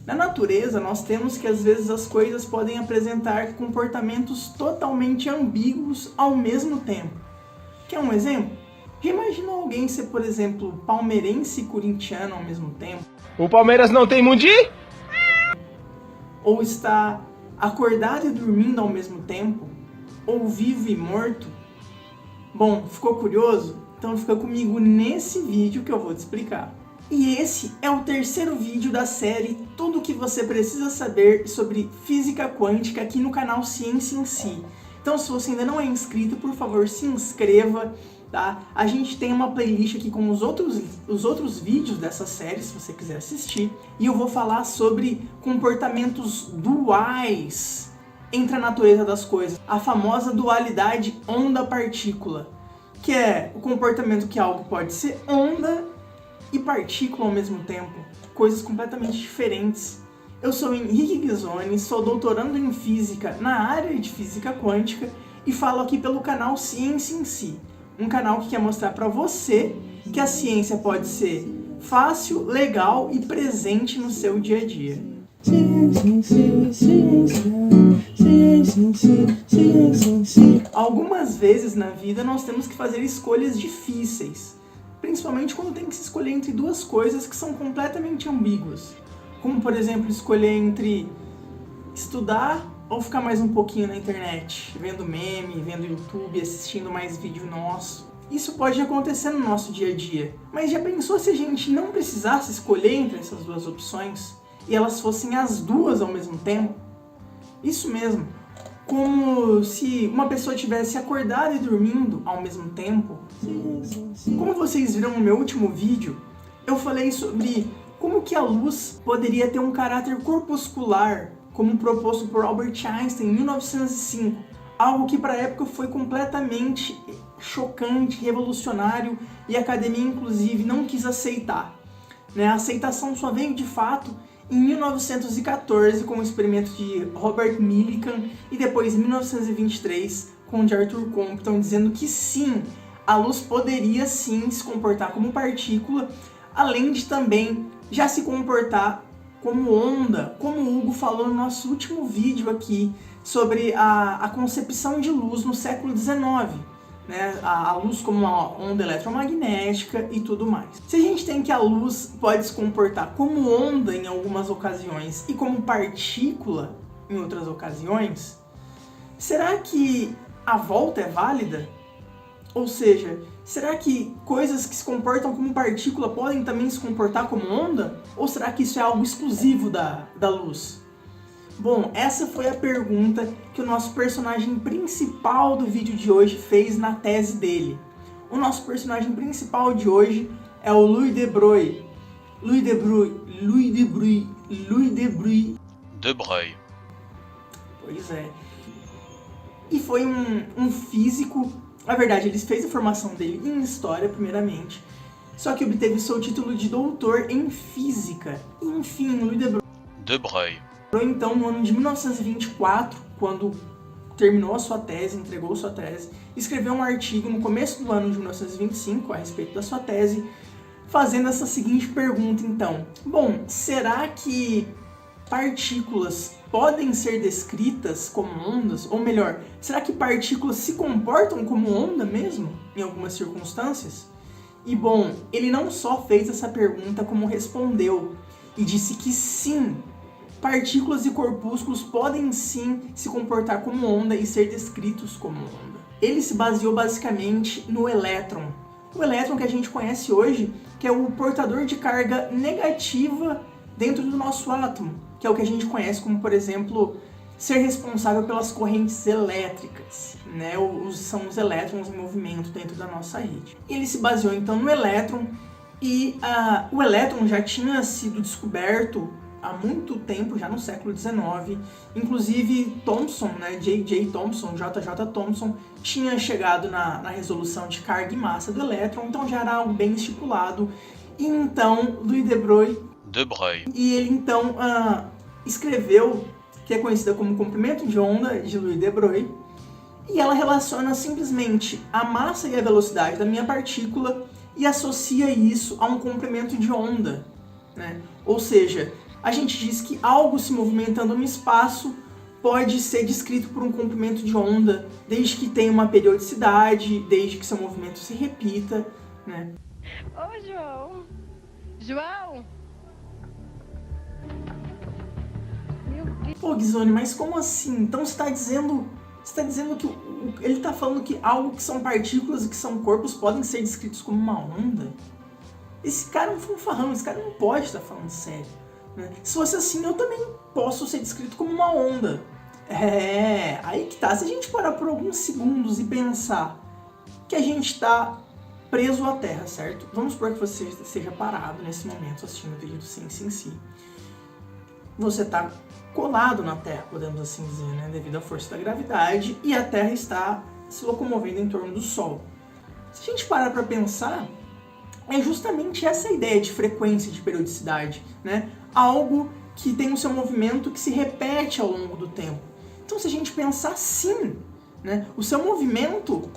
Na natureza, nós temos que às vezes as coisas podem apresentar comportamentos totalmente ambíguos ao mesmo tempo. Quer um exemplo? Já imaginou alguém ser, por exemplo, palmeirense e corintiano ao mesmo tempo? O Palmeiras não tem mundi? Ou está acordado e dormindo ao mesmo tempo? Ou vivo e morto? Bom, ficou curioso? Então fica comigo nesse vídeo que eu vou te explicar. E esse é o terceiro vídeo da série Tudo o que você precisa saber sobre física quântica aqui no canal Ciência em Si. Então se você ainda não é inscrito, por favor se inscreva, tá? A gente tem uma playlist aqui com os outros vídeos dessa série, se você quiser assistir. E eu vou falar sobre comportamentos duais entre a natureza das coisas. A famosa dualidade onda-partícula, que é o comportamento que algo pode ser onda e partícula ao mesmo tempo, coisas completamente diferentes. Eu sou Henrique Ghisoni, sou doutorando em física na área de física quântica e falo aqui pelo canal Ciência em Si, um canal que quer mostrar para você que a ciência pode ser fácil, legal e presente no seu dia a dia. Algumas vezes na vida nós temos que fazer escolhas difíceis, principalmente quando tem que se escolher entre duas coisas que são completamente ambíguas. Como, por exemplo, escolher entre estudar ou ficar mais um pouquinho na internet, vendo meme, vendo YouTube, assistindo mais vídeo nosso. Isso pode acontecer no nosso dia a dia. Mas já pensou se a gente não precisasse escolher entre essas duas opções e elas fossem as duas ao mesmo tempo? Isso mesmo. Como se uma pessoa tivesse acordado e dormindo ao mesmo tempo. Como vocês viram no meu último vídeo, eu falei sobre como que a luz poderia ter um caráter corpuscular, como proposto por Albert Einstein em 1905. Algo que para a época foi completamente chocante, revolucionário, e a academia inclusive não quis aceitar. A aceitação só veio de fato em 1914 com o experimento de Robert Millikan e depois em 1923 com o de Arthur Compton, dizendo que sim, a luz poderia sim se comportar como partícula, além de também já se comportar como onda, como o Hugo falou no nosso último vídeo aqui sobre a concepção de luz no século XIX. A luz como uma onda eletromagnética e tudo mais. Se a gente tem que a luz pode se comportar como onda em algumas ocasiões e como partícula em outras ocasiões, será que a volta é válida? Ou seja, será que coisas que se comportam como partícula podem também se comportar como onda? Ou será que isso é algo exclusivo da luz? Bom, essa foi a pergunta que o nosso personagem principal do vídeo de hoje fez na tese dele. O nosso personagem principal de hoje é o Louis de Broglie. Pois é. E foi um físico, na verdade ele fez a formação dele em História primeiramente, só que obteve seu título de doutor em Física. Enfim, Louis de Broglie. Então, no ano de 1924, quando terminou a sua tese, entregou sua tese, escreveu um artigo no começo do ano de 1925 a respeito da sua tese, fazendo essa seguinte pergunta então. Bom, será que partículas podem ser descritas como ondas? Ou melhor, será que partículas se comportam como onda mesmo, em algumas circunstâncias? E bom, ele não só fez essa pergunta, como respondeu, e disse que sim, partículas e corpúsculos podem sim se comportar como onda e ser descritos como onda. Ele se baseou basicamente no elétron. O elétron que a gente conhece hoje, que é o portador de carga negativa dentro do nosso átomo, que é o que a gente conhece como, por exemplo, ser responsável pelas correntes elétricas, são os elétrons em movimento dentro da nossa rede. Ele se baseou então no elétron e o elétron já tinha sido descoberto há muito tempo, já no século XIX. Inclusive Thomson, J.J. Thomson, J.J. Thomson, tinha chegado na resolução de carga e massa do elétron, então já era algo bem estipulado. E então Louis de Broglie, e ele então escreveu, que é conhecida como comprimento de onda de Louis de Broglie, e ela relaciona simplesmente a massa e a velocidade da minha partícula e associa isso a um comprimento de onda, Ou seja, a gente diz que algo se movimentando no espaço pode ser descrito por um comprimento de onda, desde que tenha uma periodicidade, desde que seu movimento se repita, né? Ô, João! João! Meu Deus! Pô, Ghisone, mas como assim? Então você tá dizendo que ele tá falando que algo que são partículas e que são corpos podem ser descritos como uma onda? Esse cara é um fanfarrão, esse cara não pode estar falando sério, né? Se fosse assim, eu também posso ser descrito como uma onda. Aí que tá. Se a gente parar por alguns segundos e pensar que a gente tá preso à Terra, certo? Vamos supor que você esteja parado nesse momento assistindo o vídeo do Ciência em Si. Você tá colado na Terra, podemos assim dizer, né? Devido à força da gravidade, e a Terra está se locomovendo em torno do Sol. Se a gente parar para pensar, é justamente essa ideia de frequência, de periodicidade, né? Algo que tem o seu movimento que se repete ao longo do tempo. Então, se a gente pensar assim, né, o seu movimento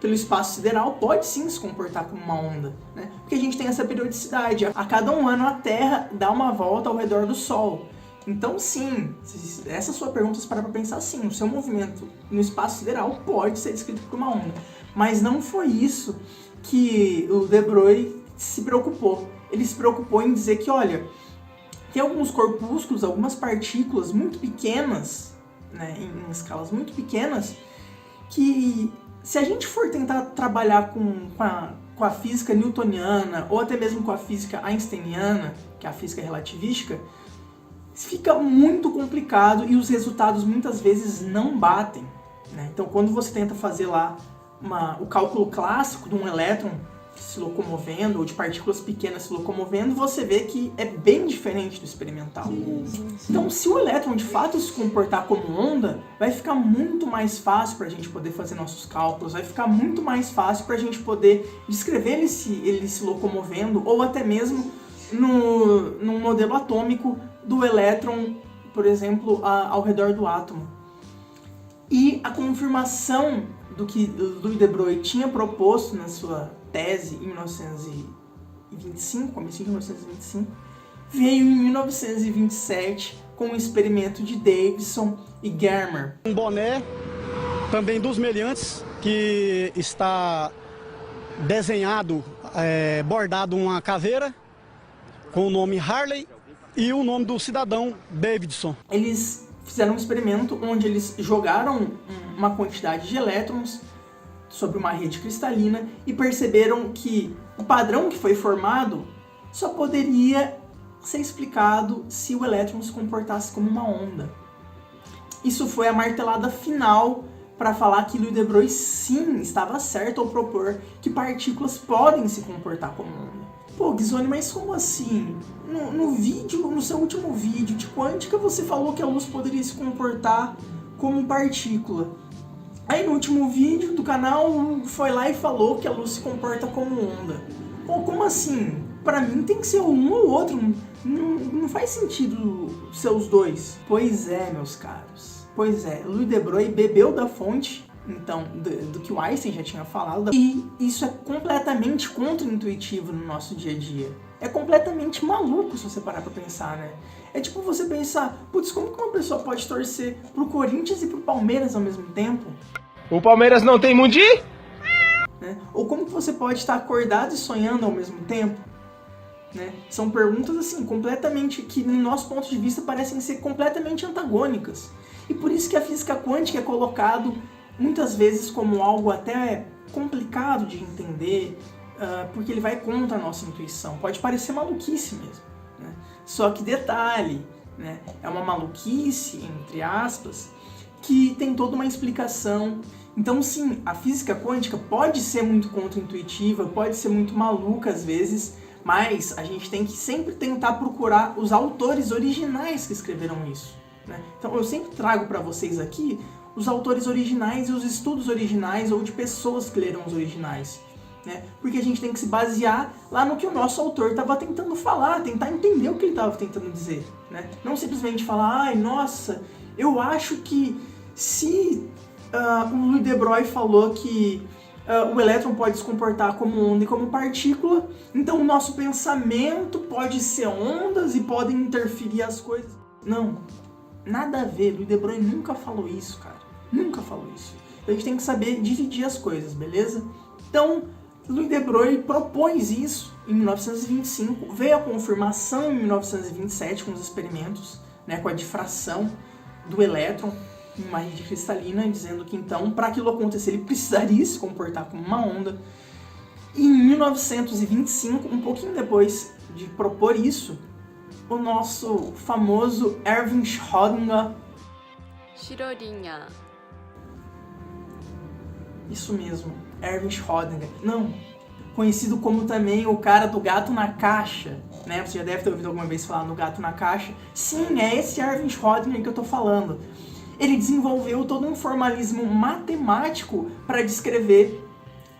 pelo espaço sideral pode sim se comportar como uma onda, né? Porque a gente tem essa periodicidade. A cada um ano a Terra dá uma volta ao redor do Sol. Então, sim, se essa sua pergunta se parar para pensar, sim, o seu movimento no espaço sideral pode ser descrito por uma onda. Mas não foi isso que o De Broglie se preocupou. Ele se preocupou em dizer que, olha, tem alguns corpúsculos, algumas partículas muito pequenas, né, em escalas muito pequenas, que se a gente for tentar trabalhar com a física newtoniana, ou até mesmo com a física einsteiniana, que é a física relativística, fica muito complicado e os resultados muitas vezes não batem, né? Então, quando você tenta fazer lá o cálculo clássico de um elétron se locomovendo, ou de partículas pequenas se locomovendo, você vê que é bem diferente do experimental. Então, se o elétron de fato se comportar como onda, vai ficar muito mais fácil para a gente poder fazer nossos cálculos, vai ficar muito mais fácil para a gente poder descrever ele se locomovendo, ou até mesmo no modelo atômico do elétron, por exemplo, ao redor do átomo. E a confirmação do que Louis de Broglie tinha proposto na sua tese em 1925, comecinho de 1925, veio em 1927 com o experimento de Davidson e Germer. Um boné também dos meliantes que está desenhado, bordado uma caveira com o nome Harley e o nome do cidadão Davidson. Eles fizeram um experimento onde eles jogaram uma quantidade de elétrons sobre uma rede cristalina e perceberam que o padrão que foi formado só poderia ser explicado se o elétron se comportasse como uma onda. Isso foi a martelada final para falar que Louis de Broglie sim estava certo ao propor que partículas podem se comportar como onda. Pô, Ghisone, mas como assim? No seu último vídeo de quântica, você falou que a luz poderia se comportar como partícula. Aí no último vídeo do canal, foi lá e falou que a luz se comporta como onda. Pô, como assim? Pra mim tem que ser um ou outro. Não faz sentido ser os dois. Pois é, meus caros. Pois é, Louis de Broglie bebeu da fonte, então, do que o Einstein já tinha falado, e isso é completamente contra-intuitivo no nosso dia a dia. É completamente maluco se você parar pra pensar, né? É tipo você pensar, putz, como que uma pessoa pode torcer pro Corinthians e pro Palmeiras ao mesmo tempo? O Palmeiras não tem mundi? Né? Ou como que você pode estar acordado e sonhando ao mesmo tempo? Né? São perguntas assim, completamente, que no nosso ponto de vista parecem ser completamente antagônicas. E por isso que a física quântica é colocado muitas vezes como algo até complicado de entender, porque ele vai contra a nossa intuição. Pode parecer maluquice mesmo, né? Só que detalhe, né? É uma maluquice, entre aspas, que tem toda uma explicação. Então sim, a física quântica pode ser muito contra-intuitiva, pode ser muito maluca às vezes, mas a gente tem que sempre tentar procurar os autores originais que escreveram isso, né? Então eu sempre trago para vocês aqui os autores originais e os estudos originais, ou de pessoas que leram os originais, né? Porque a gente tem que se basear lá no que o nosso autor estava tentando falar, tentar entender o que ele estava tentando dizer, né? Não simplesmente falar, ai, nossa, eu acho que se o Louis de Broglie falou que o elétron pode se comportar como onda e como partícula, então o nosso pensamento pode ser ondas e podem interferir as coisas. Não, nada a ver, Louis de Broglie nunca falou isso, cara, nunca falou isso. A gente tem que saber dividir as coisas, beleza? Então, Louis de Broglie propôs isso em 1925, veio a confirmação em 1927 com os experimentos, né, com a difração do elétron em uma rede cristalina, dizendo que então, para aquilo acontecer, ele precisaria se comportar como uma onda. E em 1925, um pouquinho depois de propor isso, o nosso famoso Erwin Schrödinger, isso mesmo, Erwin Schrödinger, não, conhecido como também o cara do gato na caixa, né? Você já deve ter ouvido alguma vez falar no gato na caixa. Sim, é esse Erwin Schrödinger que eu tô falando. Ele desenvolveu todo um formalismo matemático para descrever,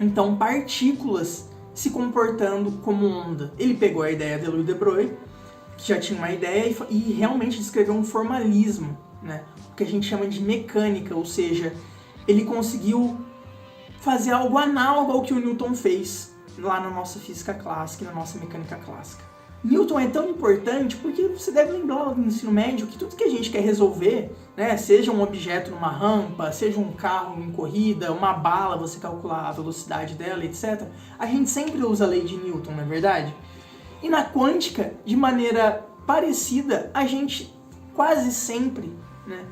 então, partículas se comportando como onda. Ele pegou a ideia de Louis de Broglie, que já tinha uma ideia, e realmente descreveu um formalismo, né? O que a gente chama de mecânica, ou seja, ele conseguiu fazer algo análogo ao que o Newton fez lá na nossa física clássica e na nossa mecânica clássica. Newton é tão importante porque você deve lembrar lá no ensino médio que tudo que a gente quer resolver, né, seja um objeto numa rampa, seja um carro em corrida, uma bala, você calcular a velocidade dela, etc., a gente sempre usa a lei de Newton, não é verdade? E na quântica, de maneira parecida, a gente quase sempre, né,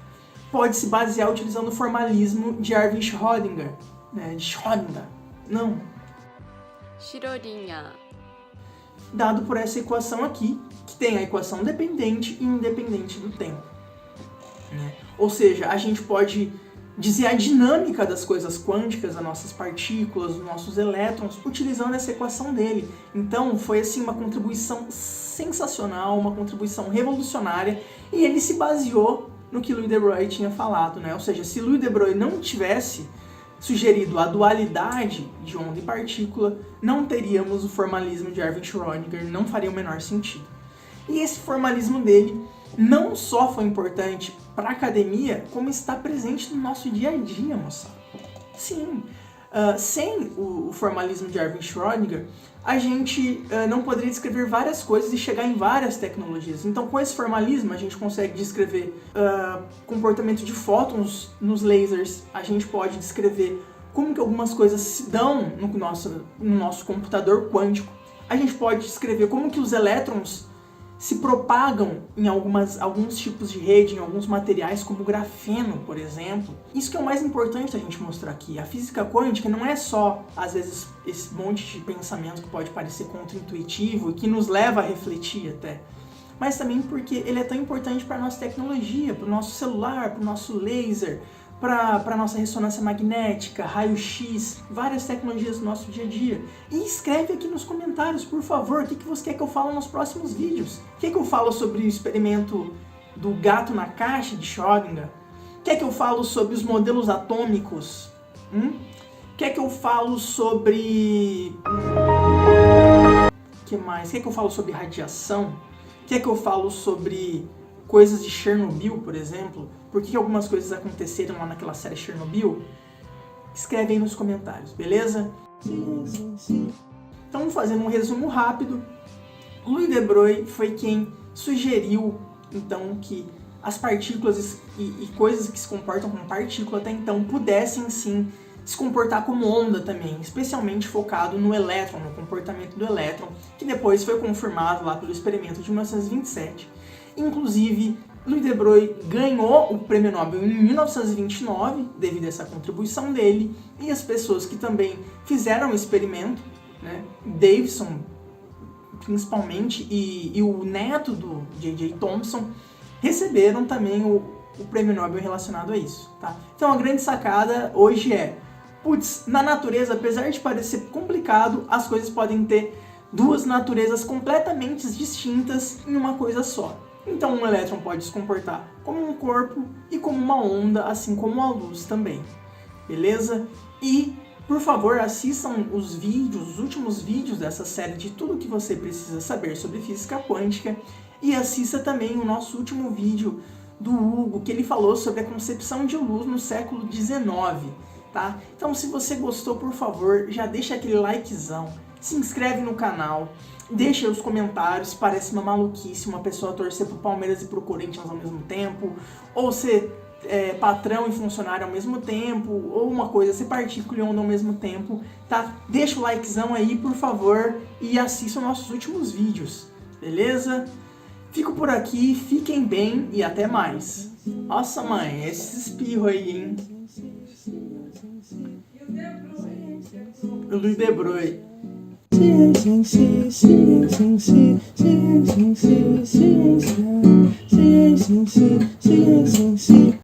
pode se basear utilizando o formalismo de Erwin Schrödinger, né, de Schrödinger, não, dado por essa equação aqui, que tem a equação dependente e independente do tempo, né? Ou seja, a gente pode dizer a dinâmica das coisas quânticas, das nossas partículas, dos nossos elétrons, utilizando essa equação dele. Então, foi assim uma contribuição sensacional, uma contribuição revolucionária, e ele se baseou no que Louis de Broglie tinha falado, né? Ou seja, se Louis de Broglie não tivesse sugerido a dualidade de onda e partícula, não teríamos o formalismo de Erwin Schrödinger, não faria o menor sentido. E esse formalismo dele não só foi importante para a academia, como está presente no nosso dia a dia, moçada. Sim, sem o formalismo de Erwin Schrödinger, a gente não poderia descrever várias coisas e chegar em várias tecnologias. Então, com esse formalismo, a gente consegue descrever comportamento de fótons nos lasers, a gente pode descrever como que algumas coisas se dão no nosso computador quântico, a gente pode descrever como que os elétrons se propagam em alguns tipos de rede, em alguns materiais, como o grafeno, por exemplo. Isso que é o mais importante da gente mostrar aqui. A física quântica não é só, às vezes, esse monte de pensamento que pode parecer contra-intuitivo e que nos leva a refletir até, mas também porque ele é tão importante para a nossa tecnologia, para o nosso celular, para o nosso laser, para a nossa ressonância magnética, raio-x, várias tecnologias do nosso dia a dia. E escreve aqui nos comentários, por favor, o que você quer que eu fale nos próximos vídeos. Quer que eu falo sobre o experimento do gato na caixa de Schrödinger? Quer que eu falo sobre os modelos atômicos? Quer que eu falo sobre... que mais? Quer que eu falo sobre radiação? Quer que eu falo sobre coisas de Chernobyl, por exemplo? Por que algumas coisas aconteceram lá naquela série Chernobyl? Escreve aí nos comentários, beleza? Então, fazendo um resumo rápido, Louis de Broglie foi quem sugeriu, então, que as partículas e coisas que se comportam como partícula até então pudessem, sim, se comportar como onda também, especialmente focado no elétron, no comportamento do elétron, que depois foi confirmado lá pelo experimento de 1927. Inclusive, Louis de Broglie ganhou o Prêmio Nobel em 1929, devido a essa contribuição dele, e as pessoas que também fizeram o experimento, né, Davidson, principalmente, e o neto do J.J. Thomson, receberam também o Prêmio Nobel relacionado a isso, tá? Então a grande sacada hoje é, putz, na natureza, apesar de parecer complicado, as coisas podem ter duas naturezas completamente distintas em uma coisa só. Então um elétron pode se comportar como um corpo e como uma onda, assim como a luz também, beleza? E, por favor, assistam os últimos vídeos dessa série de tudo que você precisa saber sobre física quântica, e assista também o nosso último vídeo do Hugo, que ele falou sobre a concepção de luz no século XIX. tá? Então se você gostou, por favor, já deixa aquele likezão, se inscreve no canal, deixa aí os comentários, parece uma maluquice uma pessoa torcer pro Palmeiras e pro Corinthians ao mesmo tempo, ou ser patrão e funcionário ao mesmo tempo, ou uma coisa, ser partícula e onda ao mesmo tempo, tá? Deixa o likezão aí, por favor, e assista os nossos últimos vídeos, beleza? Fico por aqui, fiquem bem e até mais. Nossa mãe, esse espirro aí, hein? O Luiz De Bruyne.